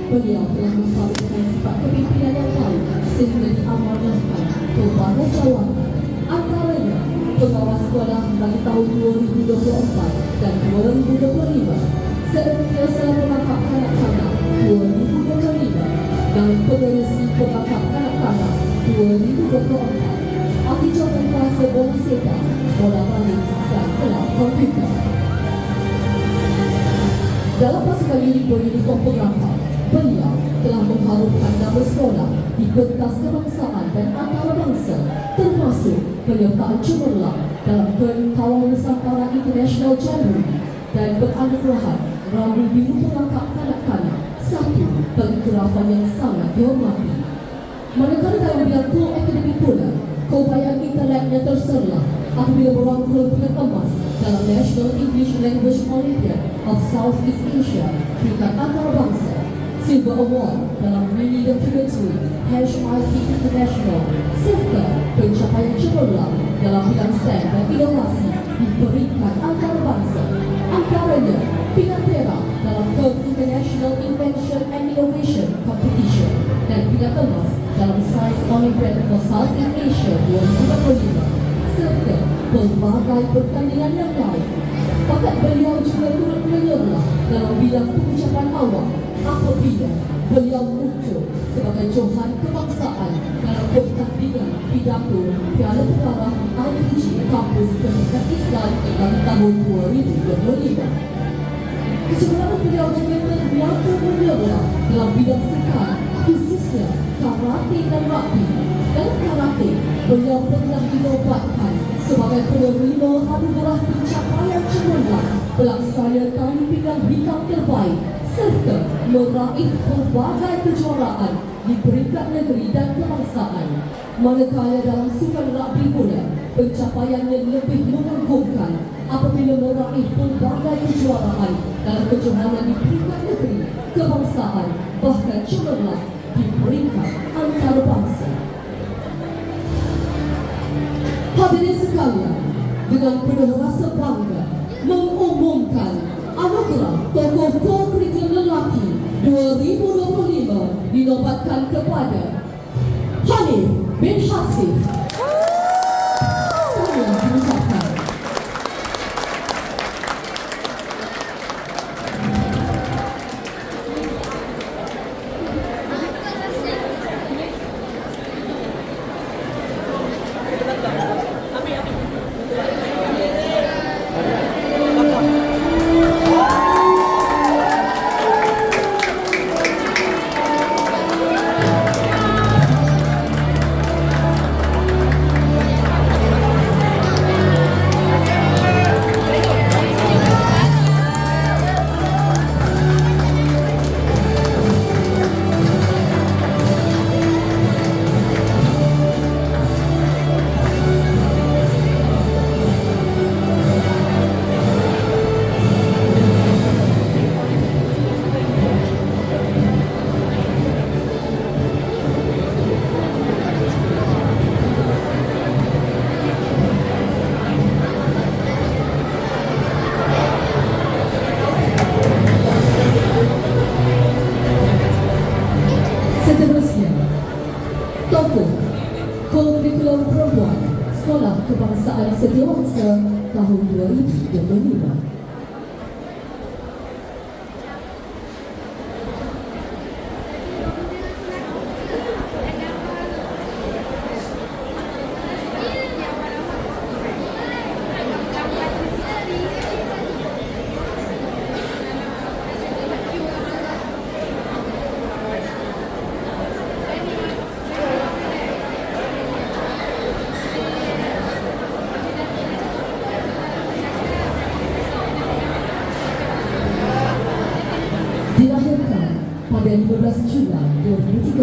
Beliau telah memfahamkan sifat kepimpinan yang baik sehingga diamanahkan kepada jawatan, antaranya pengawas sekolah bagi tahun 2024 dan 2025, senantiasa mengangkat kanak-kanak 2025 dan pengerusi pengangkat kanak-kanak 2024. Akibatkan kuasa bola sepak, bola balik dan kelab komputer. Dalam pasukan uniform pengerangkap, beliau telah mengharumkan nama sekolah di pentas kebangsaan dan antarabangsa, termasuk penyertaan cemerlang dalam Kawal Nusantara International Jamboree dan beranugerahan Rambu Biru Penangkap Kanak-kanak, satu pengiktirafan yang sangat dihormati. Manakala dalam bidang Pro Akademi pula, keupayaan inteleknya terserlah apabila merangkul peringkat emas dalam National English Language Olympiad of Southeast Asia tingkat antarabangsa, Silver Award dalam mini documentary HIT International, serta pencapaian cemerlang dalam bidang STEM dan inovasi di peringkat antarabangsa, antaranya pingat perak dalam Gulf International Invention and Innovation Competition dan pingat emas dalam Science Olympiad for Southeast Asia 2025, serta pelbagai pertandingan yang lain. Bakat beliau juga turut menyerlah dalam bidang pengucapan awam apabila beliau muncul sebagai johan kebangsaan dalam pertandingan pidato Piala Pengarah IPG Kampus Pendidikan Islam pada tahun 2025. Kecemerlangan beliau juga terbiasa menyerlah dalam bidang sekat, khususnya karate dan rugby. Dalam karate, beliau pernah dinobatkan sebagai penerima anugerah pencapaian cemerlang pelaksana tali pinggang hitam terbaik serta meraih pelbagai kejuaraan di peringkat negeri dan kebangsaan. Manakala dalam sukan rugby pula, pencapaiannya lebih mengagumkan apabila meraih pelbagai kejuaraan dalam kejohanan di peringkat negeri, kebangsaan, bahkan cemerlang di peringkat antarabangsa. Hadirin sekalian, dengan penuh rasa bangga mengumumkan anugerah tokoh kurikulum lelaki 2025 dinobatkan kepada Hanif bin Hasif. Saya mengucapkan kurikulum perempuan Sekolah Kebangsaan Setiawangsa tahun 2025. Dilahirkan pada 15 Julai 2013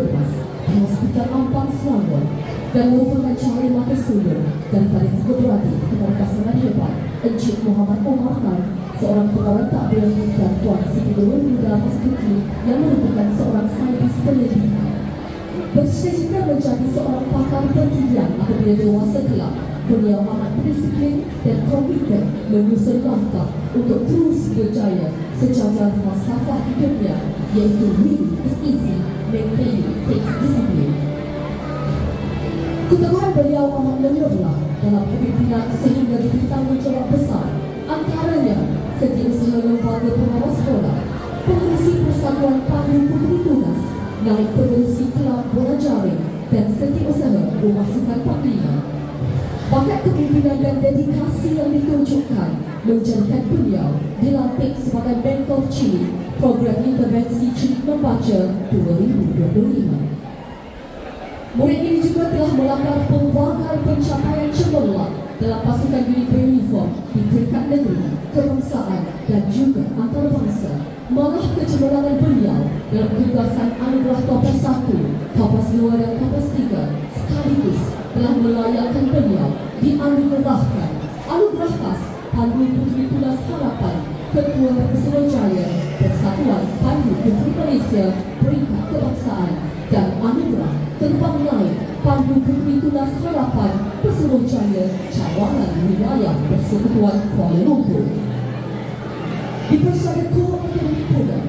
di Hospital Ampang, Selangor dan merupakan cahaya mata surga daripada tiga beradik kepada pasangan hebat Encik Muhammad Omar Khan, seorang pegawai takbir, dan Tuan Siti Nurul Huda Mastuki yang merupakan seorang saintis peneliti. Bercita-cita menjadi seorang pakar pertigaan apabila dewasa kelak. beliau amat disiplin dan komited menyusun langkah untuk terus berjaya sejajar falsafah hidupnya, iaitu winning is easy, maintaining takes discipline. Keteguhan beliau amat menyerlah dalam kepimpinan sehingga diberi tanggungjawab besar, antaranya setiausaha lembaga pengawas sekolah, pengurusi persatuan pandu puteri tunas, naik pengurusi kelab bola jaring dan setiausaha rumah sukan Panglima. Bakat kepimpinan dan dedikasi yang ditunjukkan menjadikan beliau dilantik sebagai mentor cilik program intervensi cilik membaca 2025. Murid ini juga telah melanggar pelbagai pencapaian cemerlang dalam pasukan unit beruniform di peringkat negeri, kebangsaan dan juga antarabangsa. Malah kecemerlangan beliau dalam tugasan anugerah Topas 1, Topas 2 dan Topas 3 sekaligus telah melayakkan beliau dianugerahkan anugerah khas Pandu Puteri Tunas Harapan Ketua Pesuruhjaya Persatuan Pandu Puteri Malaysia peringkat kebangsaan dan anugerah Terbang Naik Pandu Puteri Tunas Harapan Pesuruhjaya Cawangan Wilayah Persekutuan Kuala Lumpur. Di Persada Core Akademi pula,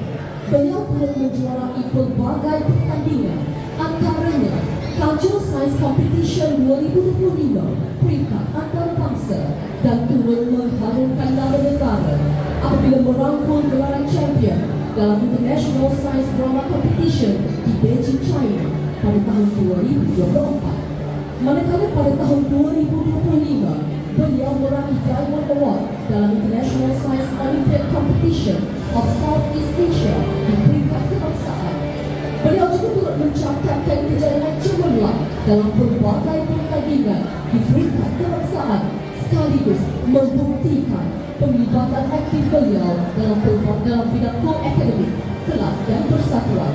beliau turut menjuarai pelbagai pertandingan, antaranya Cultural Science Competition 2025 peringkat antarabangsa dan turut mengharumkan nama negara apabila merangkul gelaran champion dalam International Science Drama Competition di Beijing, China pada tahun 2024. Manakala pada tahun 2025, beliau meraih Diamond Award dalam International Science Olympiad Competition of Southeast Asia di peringkat kebangsaan. Beliau juga turut mencatatkan kejayaan cemerlang dalam pelbagai pertandingan di peringkat kebangsaan sekaligus membuktikan penglibatan aktif beliau dalam bidang akademik, kelas dan persatuan.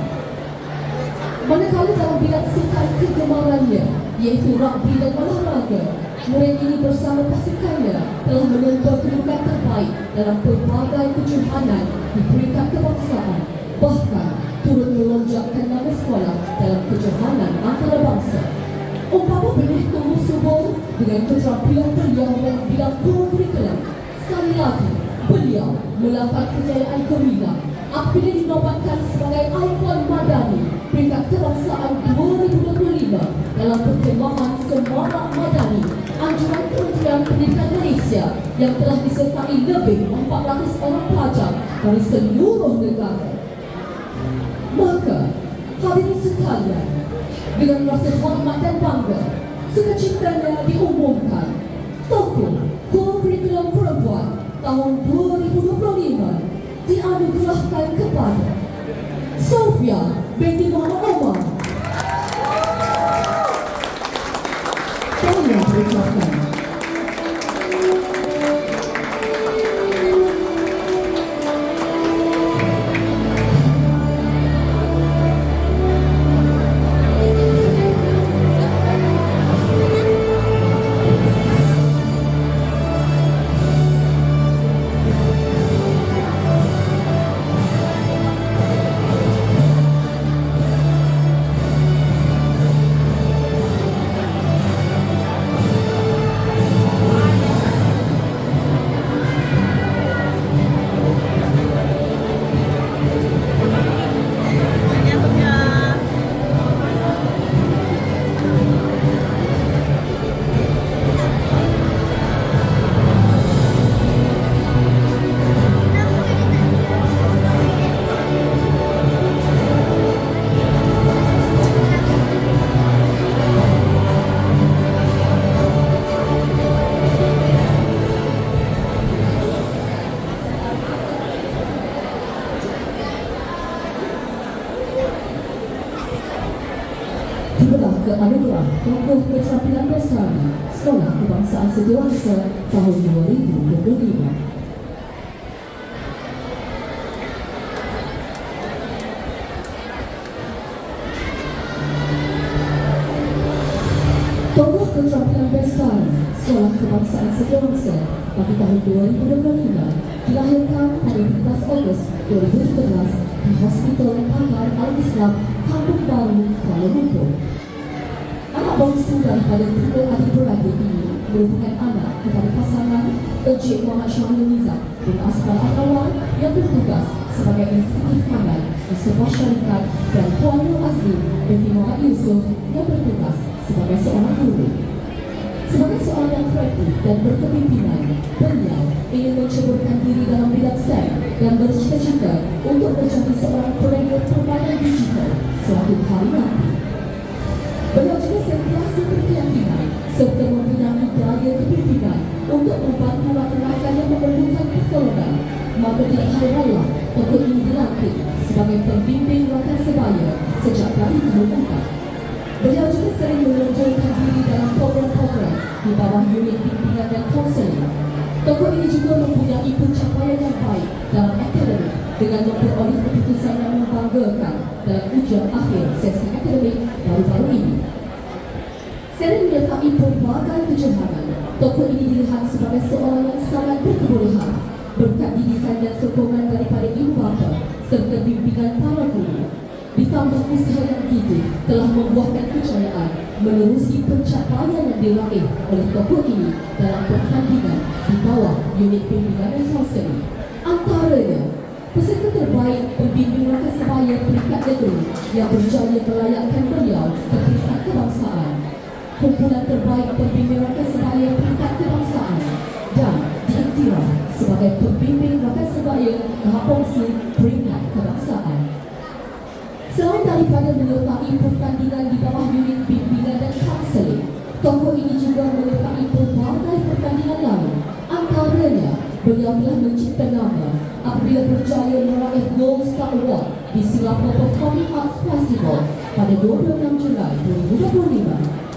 Manakala dalam bidang sukan kegemarannya, iaitu rugby dan olahraga, murid ini bersama pasukannya telah menempuh kedudukan terbaik dalam pelbagai kejohanan di peringkat kebangsaan, bahkan turut melonjakkan nama sekolah dalam kejohanan antarabangsa. Umpama benih tumbuh subur dengan keterampilan beliau dalam bidang kurikulum. Sekali lagi, beliau melafaz kejayaan gemilang apabila dinobatkan sebagai ikon madani peringkat kebangsaan 2025 dalam perkemahan Semarak Madani anjuran Kementerian Pendidikan Malaysia yang telah disertai lebih 400 orang pelajar dari seluruh negara. Maka, hadirin sekalian, dengan rasa hormat dan bangga, sukacitanya diumumkan tokoh kurikulum perempuan tahun 2025 dianugerahkan kepada Sofia binti Muhammad Omar. Saya berucapkan tibalah ke anugerah tokoh keterampilan bestari Sekolah Kebangsaan Setiausaha tahun 2025. Tokoh keterampilan bestari Sekolah Kebangsaan Setiausaha pada tahun 2025 dilahirkan pada 15 Ogos 2013 di Hospital Pakar Al-Islam Kampung Baru, Kuala Lumpur. Anak bangsa daripada tiga adik-beradik ini merupakan anak kepada pasangan Encik Muhammad Syahrul Nizam bin Asfar Al-Awal yang bertugas sebagai eksekutif kanan di sebuah syarikat dan Puan Nur Azli binti Muhammad Yusof yang bertugas sebagai seorang guru. Sebagai seorang yang kreatif dan berkepimpinan, beliau ingin menceburkan diri dalam bidang seks dan bercita-cita untuk menjadi seorang pelajar permainan digital suatu hari nanti. Beliau juga sentiasa berkeyakinan serta mempunyai daya kepimpinan untuk membantu rakan-rakan yang memerlukan pertolongan. Maka tidak heranlah tokoh ini dilantik sebagai pembimbing rakan sebaya sejak dari dulu. Beliau juga sering menonjolkan diri dalam program-program di bawah unit bimbingan dan konseling. Tokoh ini juga mempunyai pencapaian yang baik dalam akademik dengan memperoleh keputusan yang membanggakan dalam ujian akhir sesi akademik baru-baru ini. Selain menyertai pelbagai kejohanan, tokoh ini dilihat sebagai seorang yang sangat berkebolehan berkat didikan dan sokongan daripada ibu bapa serta bimbingan para guru. Ditambah usaha yang gigih telah membuahkan kejayaan menerusi pencapaian yang diraih oleh tokoh ini dalam pertandingan di bawah unit bimbingan dan konseling. Antaranya, peserta terbaik pembimbing rakan sebaya peringkat negeri yang berjaya melayakkan beliau ke peringkat kebangsaan, kumpulan terbaik pembimbing rakan sebaya peringkat kebangsaan, dan diiktiraf sebagai pembimbing rakan sebaya tahap fungsi peringkat kebangsaan. Selain daripada menyertai pertandingan di bawah unit bimbingan dan konseling, tokoh ini juga menyertai pelbagai pertandingan lain. Antaranya, beliau telah mencipta nama apabila berjaya meraih Gold Star Award di Singapore Performing Arts Festival pada 26 Julai 2025.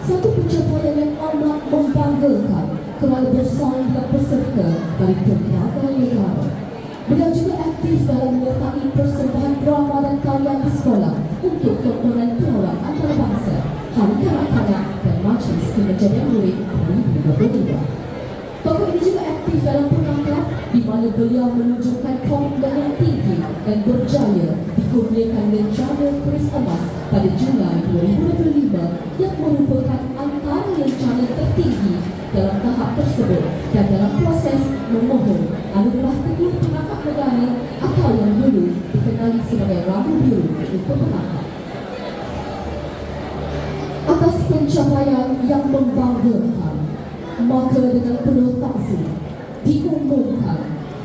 Satu pencapaian yang amat membanggakan kerana bersaing dengan peserta dari berbagai negara. Beliau juga aktif dalam menyertai persembahan drama dan tarian di sekolah untuk tontonan pelawak antarabangsa, hari kanak-kanak dan majlis kemajuan murid 2022. Tokoh ini juga aktif dalam perangkat di mana beliau menunjukkan komitmen yang tinggi dan berjaya dikurniakan Lencana Keris Emas pada Julai 2025 yang merupakan antara lencana tertinggi dalam tahap tersebut dan dalam proses memohon anugerah kedua penangkap negara atau yang dulu dikenali sebagai Rabu Biru untuk penangkap. Atas pencapaian yang membanggakan, maka dengan penuh takzim diumumkan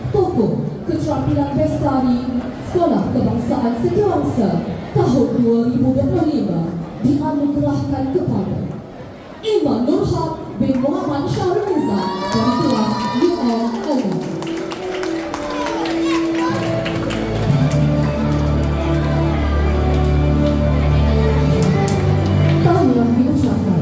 tokoh keterampilan bestari Sekolah Kebangsaan Setiausaha tahun 2025 dianugerahkan kepada Iman Nurhak bin Muhammad Syahrul Nizam dari kelas UNLM. Tahniah diucapkan.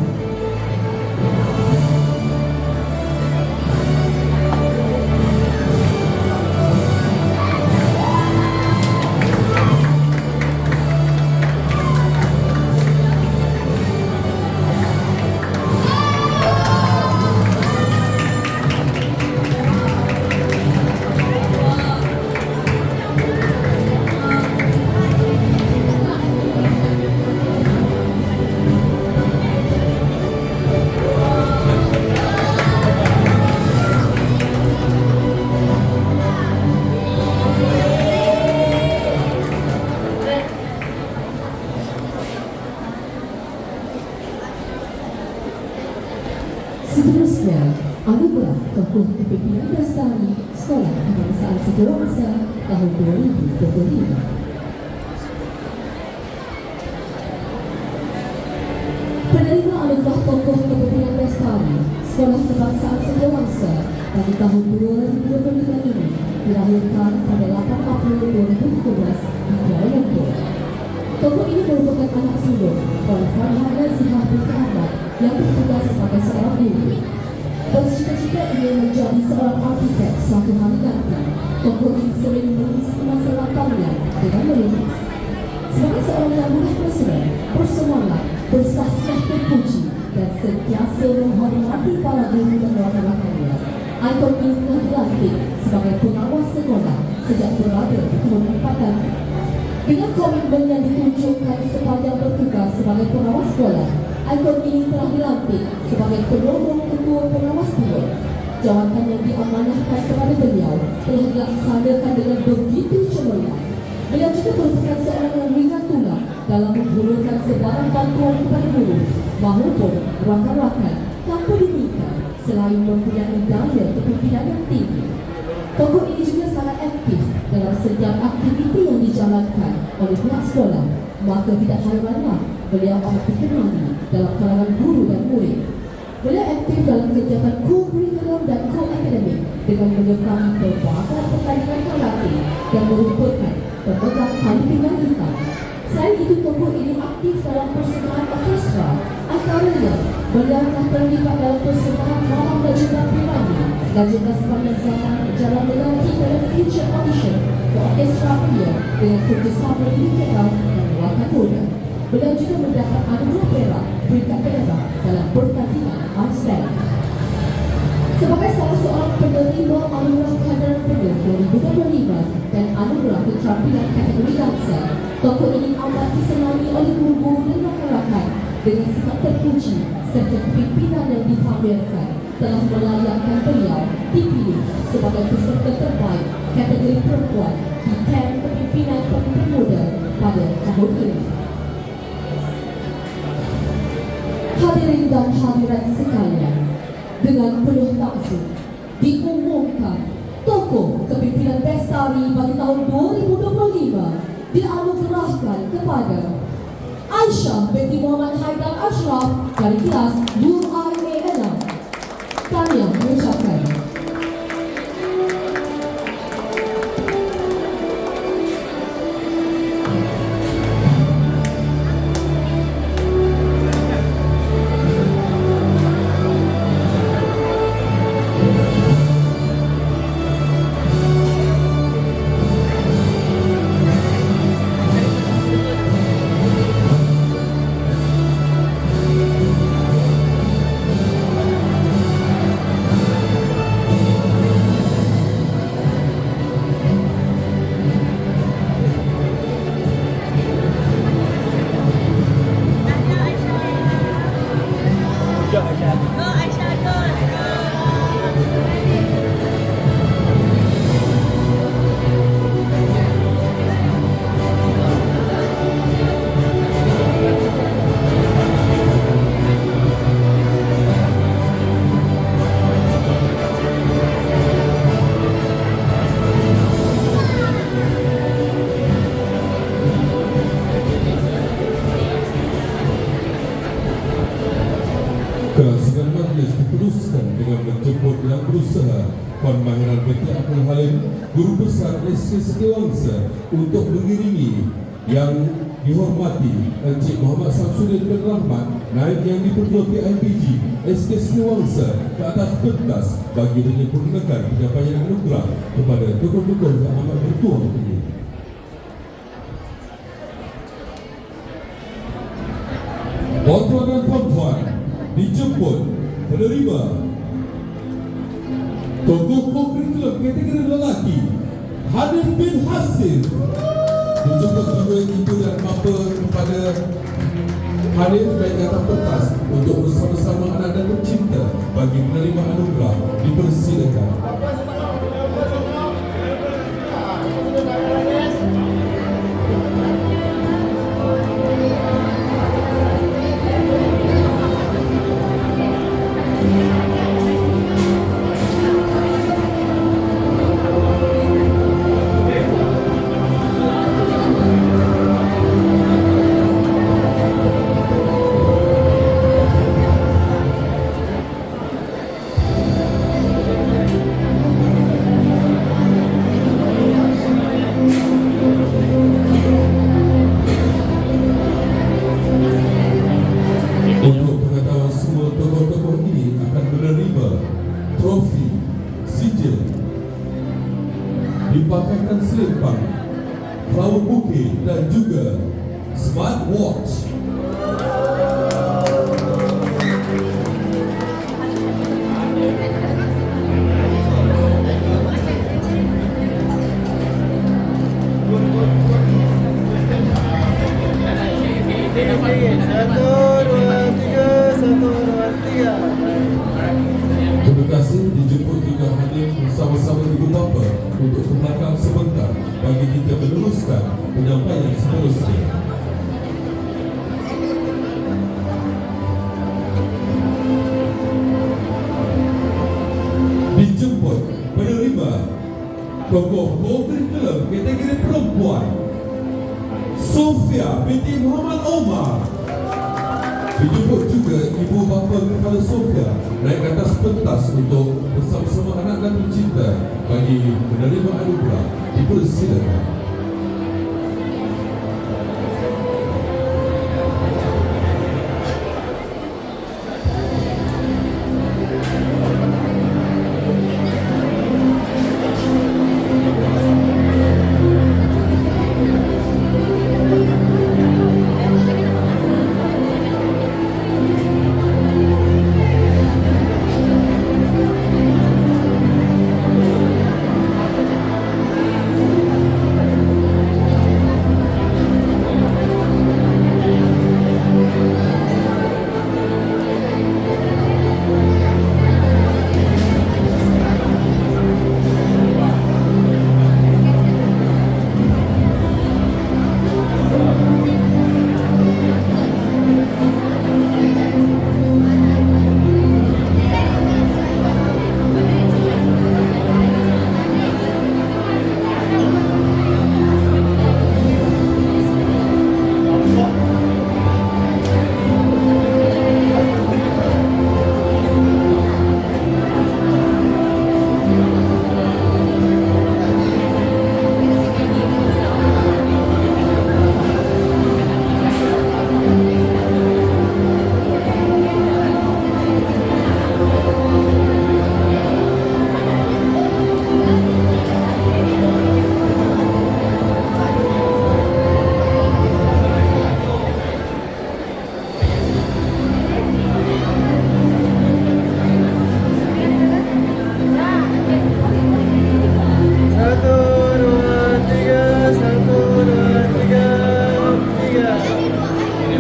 Seterusnya, anugerah tokoh kepimpinan bestari Sekolah Kebangsaan Setiausaha tahun 2025. Penerima anugerah tokoh kepimpinan bestari Sekolah Kebangsaan Setiausaha pada tahun 2025 ini dilahirkan pada 8 April 2017 di Kuala Lumpur. Tokoh ini merupakan anak sulung Puan Farhan Nazihah binti Ahmad yang bertugas sebagai seorang guru. Bercita-cita ingin menjadi seorang arsitek suatu hari nanti. Tokoh ini sering mengisi masa lapangnya dengan melukis. Sebagai seorang yang mudah bersemangat, bersemangat, bersahsiah terpuji dan sentiasa menghormati para guru dan rakan-rakannya, ikon ini telah dilantik sebagai pengawas sekolah sejak berada di tahun 4 nanti. Dengan komitmen yang ditunjukkan sepanjang bertugas sebagai pengawas sekolah, ikon ini telah dilantik sebagai penolong ketua pengawas jawatan yang diamanahkan kepada beliau telah dilaksanakan dengan begitu cemerlang. Beliau juga merupakan seorang yang ringan tulang dalam menghulurkan sebarang bantuan kepada guru maupun rakan-rakan tanpa diminta, selain mempunyai daya kepimpinan yang tinggi. Tokoh ini juga sangat aktif dalam setiap aktiviti yang dijalankan oleh pihak sekolah, maka tidak heranlah beliau amat dikenali dalam kalangan guru dan murid. Beliau aktif dalam kegiatan co-curriculum dan co-akademik dengan menyertai pelbagai pertandingan karate dan merupakan pemegang tali pinggang hitam. Selain itu, tokoh ini aktif dalam persembahan orkestra. Antaranya, beliau telah terlibat dalam persembahan Malam Legenda Pirani, legenda sepanjang zaman berjalan menanti dalam future audition ke orkestra beliau dengan kerjasama UKL dan Wakil Muda. Beliau juga mendapat anugerah perak peringkat kedua dalam pertandingan Arts Band. Sebagai salah seorang penerima anugerah Kehadiran Penuh 2025 dan anugerah keterampilan kategori dansa, tokoh ini amat disenangi oleh guru-guru dan rakan-rakan dengan sikap terpuji serta kepimpinan yang dipamerkan telah melayakkan beliau dipilih sebagai peserta terbaik kategori perempuan di Camp Kepimpinan Pemimpin Muda pada tahun ini. Hadirin dan hadirat sekalian, dengan penuh takjub diumumkan tokoh kepimpinan Bestari bagi tahun 2025 dianugerahkan kepada Aisyah binti Muhammad Haidar Ashraf dari kelas UIA 6. Tahniah mengucapkan. Kelas 19 diteruskan dengan menjemput yang berusaha Puan Mahiran Binti Abdul Halim, Guru Besar SK Setiawangsa, untuk mengiringi yang dihormati Encik Muhammad Samsudin bin Rahmat, Naib yang dipertua PIBG SK Setiawangsa, ke atas pentas bagi menyempurnakan penyampaian anugerah kepada tokoh-tokoh yang amat bertuah ini. Tuan-tuan dan puan-puan, dijemput penerima tokoh co-curriculum kategori lelaki Hanif bin Hasif. Dijemput juga ibu dan bapa kepada Hanif naik ke atas pentas untuk bersama-sama anak dan pencinta bagi menerima anugerah. Dipersilakan. Untuk pengetahuan semua, tokoh-tokoh ini akan menerima trofi, sijil, dipakaikan selempang, flower bouquet dan juga smartwatch. Terima kasih kasih dijemput juga hadir bersama-sama ibu bapa untuk ke belakang sebentar bagi kita meneruskan penyampaian seterusnya. Dijemput penerima tokoh curriculum kategori perempuan Sofia binti Muhammad Omar. Dijemput juga ibu bapa kepada Sofia naik ke atas pentas untuk bersama-sama anak dan tercinta bagi menerima anugerah. Dipersilakan.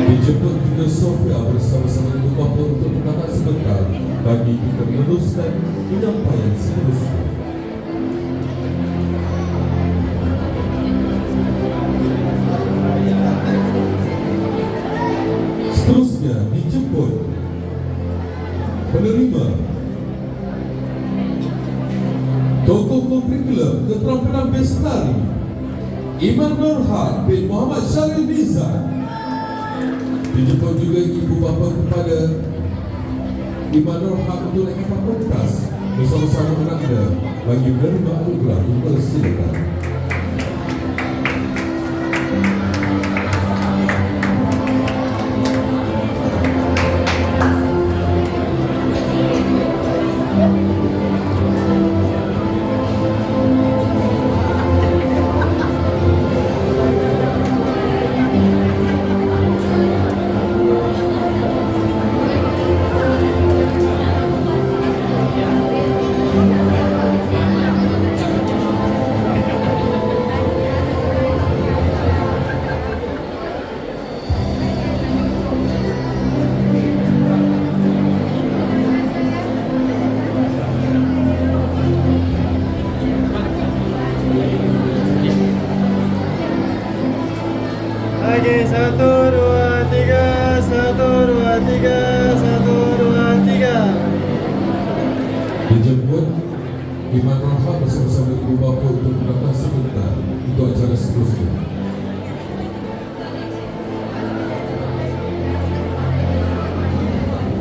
Dijemput juga Sofia bersama-sama ibu bapa untuk berkata sebentar bagi kita meneruskan penyampaian seterusnya. Seterusnya dijemput penerima tokoh curriculum keterampilan bestari Iman Nurhad bin Muhammad Syarif Nizam. Dijemput juga ibu bapa kepada Iman Nurhad untuk naik kapal pentas bersama-sama anaknya bagi menerima anugerah. Dipersilakan. Lagi 1, 2, 3, 1, 2, 3, 1, 2, 3. Dijemput Iman Nurhad bersama-sama ibu bapa untuk berkata sebentar untuk acara seterusnya.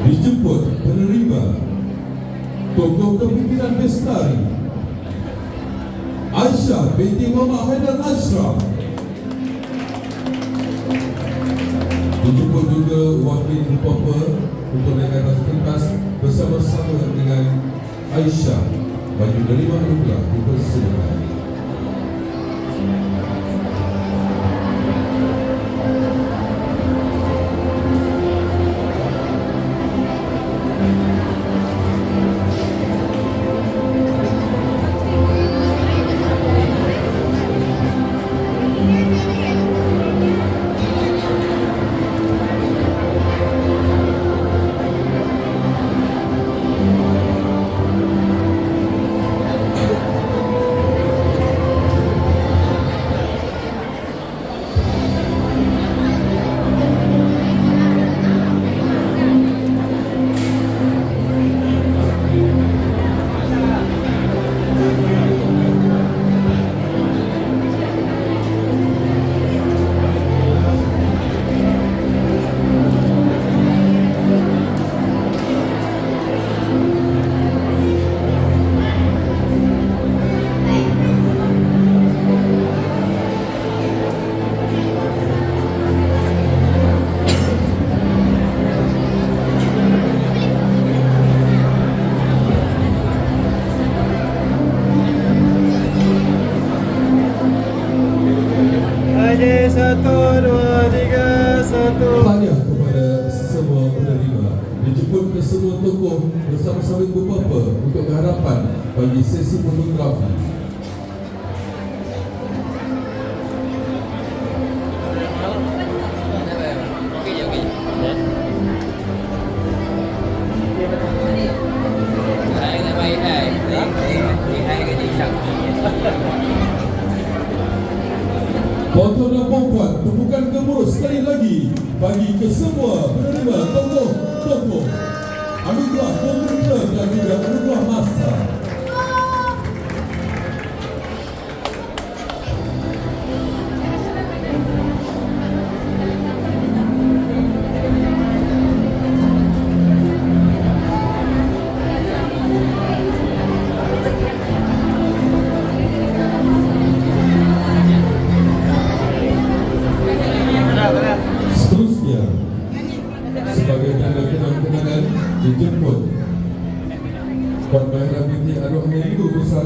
Dijemput penerima tokoh kepimpinan bestari Aisyah binti Muhammad Haidar Ashraf. Dijemput juga wakil ibu bapa untuk naik ke atas pentas bersama-sama dengan Aisyah bagi menerima anugerah. Dipersilakan. Tahniah kepada semua penerima. Dijemput ke semua tokoh bersama-sama Ibu Bapa untuk kehadapan bagi sesi fotografi. Tuan-tuan dan puan-puan, tepukan gemuruh sekali lagi bagi kesemua penerima tokoh-tokoh anugerah pemerintah dan juga anugerah masa. Seterusnya, sebagai tanda kenang-kenangan dijemput Puan Mahira binti Anuh Guru Besar